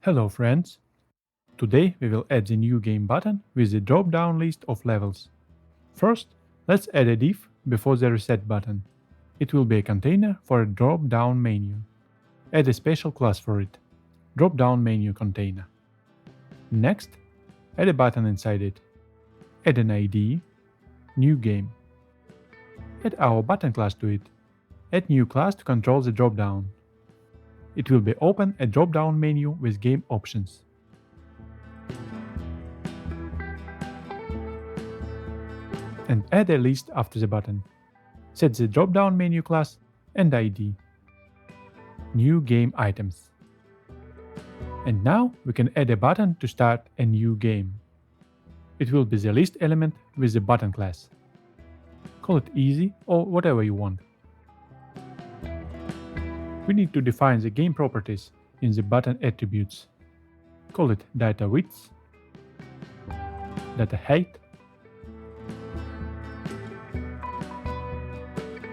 Hello friends! Today we will add the new game button with the drop-down list of levels. First, let's add a div before the reset button. It will be a container for a drop-down menu. Add a special class for it, drop-down menu container. Next, add a button inside it. Add an ID, new game. Add our button class to it. Add new class to control the drop-down. It will be open a drop-down menu with game options. And add a list after the button. Set the drop-down menu class and ID. New game items. And now we can add a button to start a new game. It will be the list element with the button class. Call it easy or whatever you want. We need to define the game properties in the button attributes. Call it data width, data height,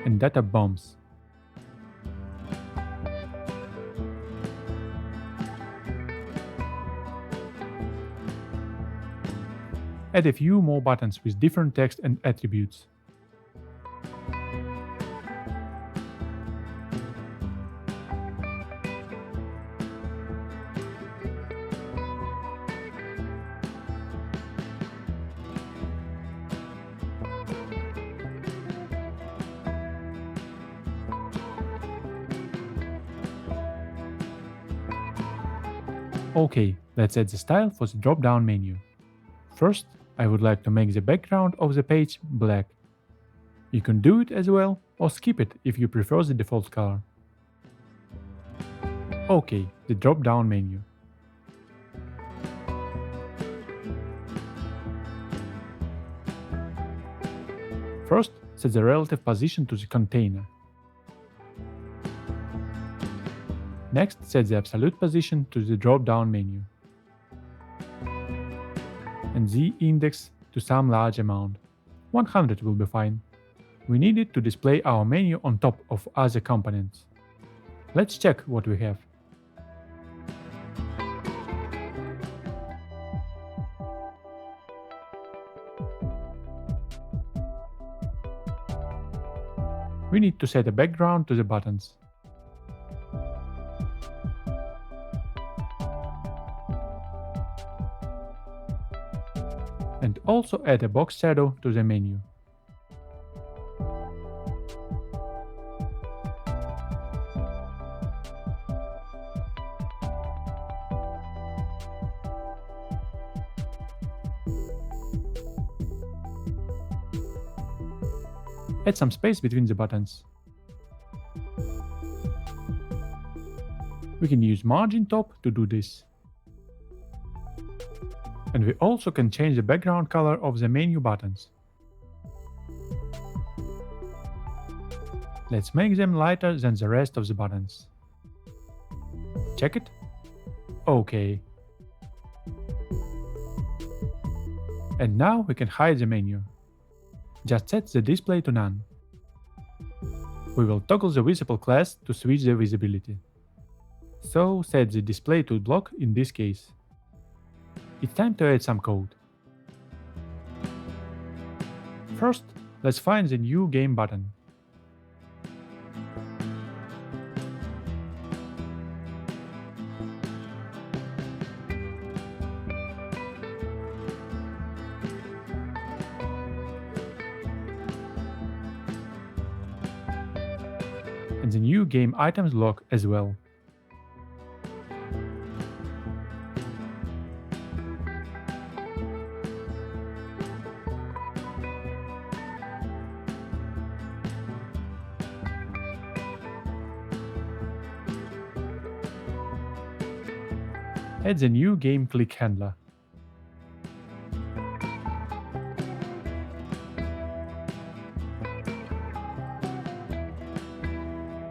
and data bumps. Add a few more buttons with different text and attributes. Okay, let's add the style for the drop-down menu. First, I would like to make the background of the page black. You can do it as well, or skip it if you prefer the default color. Okay, the drop-down menu. First, set the relative position to the container. Next, set the absolute position to the drop-down menu. And the index to some large amount. 100 will be fine. We need it to display our menu on top of other components. Let's check what we have. We need to set a background to the buttons. And also add a box shadow to the menu. Add some space between the buttons. We can use margin top to do this. And we also can change the background color of the menu buttons. Let's make them lighter than the rest of the buttons. Check it? OK. And now we can hide the menu. Just set the display to none. We will toggle the visible class to switch the visibility. So set the display to block in this case. It's time to add some code. First, let's find the new game button. And the new game items log as well. Add the new game click handler.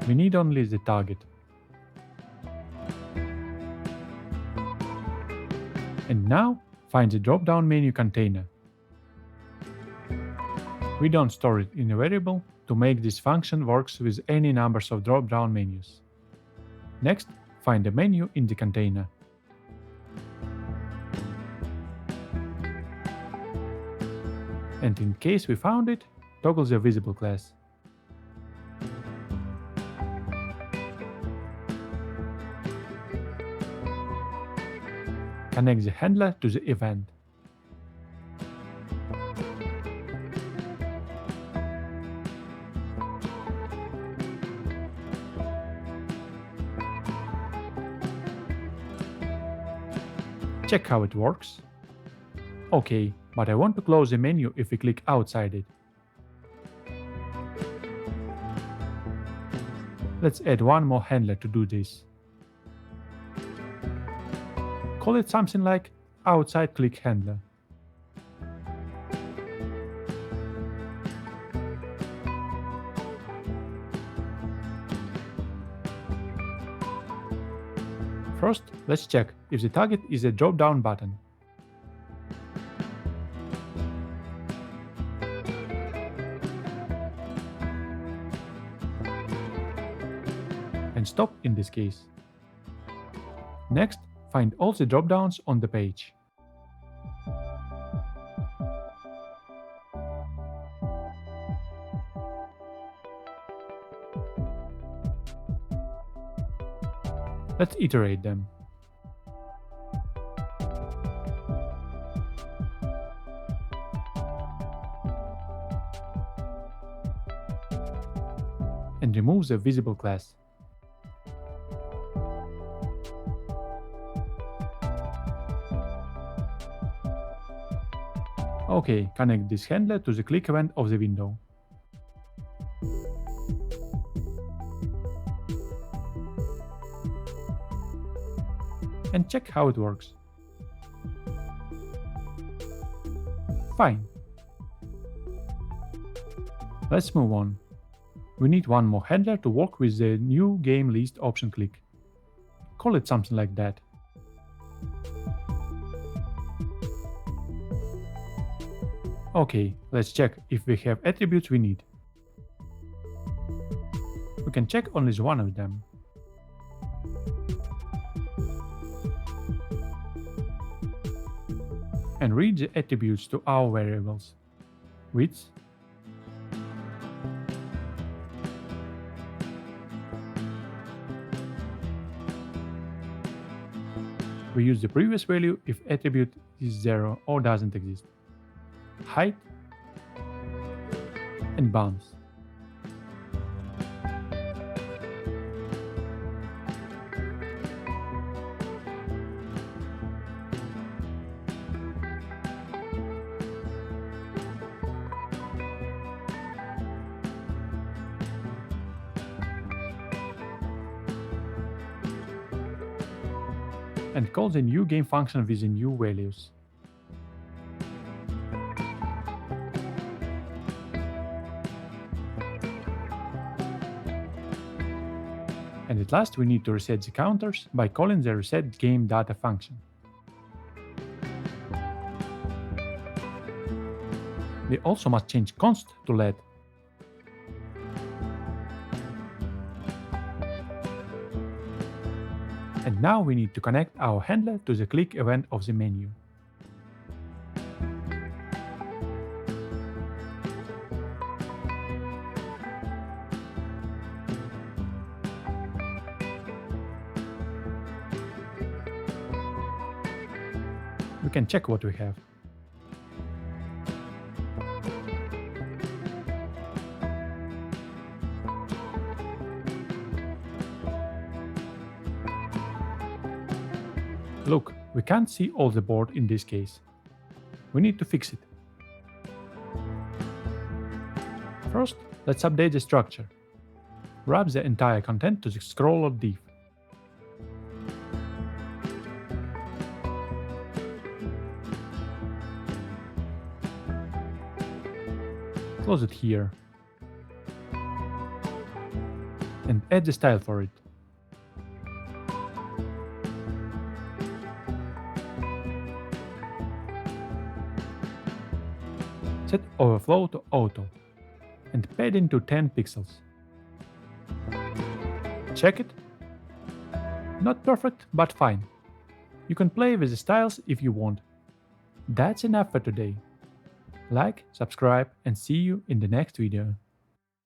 We need only the target. And now, find the drop-down menu container. We don't store it in a variable to make this function works with any numbers of drop-down menus. Next, find the menu in the container. And in case we found it, toggle the visible class. Connect the handler to the event. Check how it works. Okay, but I want to close the menu if we click outside it. Let's add one more handler to do this. Call it something like outside click handler. First, let's check if the target is a drop-down button. And stop in this case. Next, find all the drop-downs on the page. Let's iterate them. And remove the visible class. Okay, connect this handler to the click event of the window. And check how it works. Fine. Let's move on. We need one more handler to work with the new game list option click. Call it something like that. Okay, let's check if we have attributes we need. We can check only one of them. And read the attributes to our variables. Width, we use the previous value if attribute is 0 or doesn't exist. Height and bounds. And call the new game function with the new values. And at last we need to reset the counters by calling the reset game data function. We also must change const to let. And now we need to connect our handler to the click event of the menu. We can check what we have. Look, we can't see all the board in this case. We need to fix it. First, let's update the structure. Wrap the entire content to the scroller div. Close it here. And add the style for it. Set overflow to auto and padding to 10 pixels. Check it. Not perfect, but fine. You can play with the styles if you want. That's enough for today. Like, subscribe, and see you in the next video.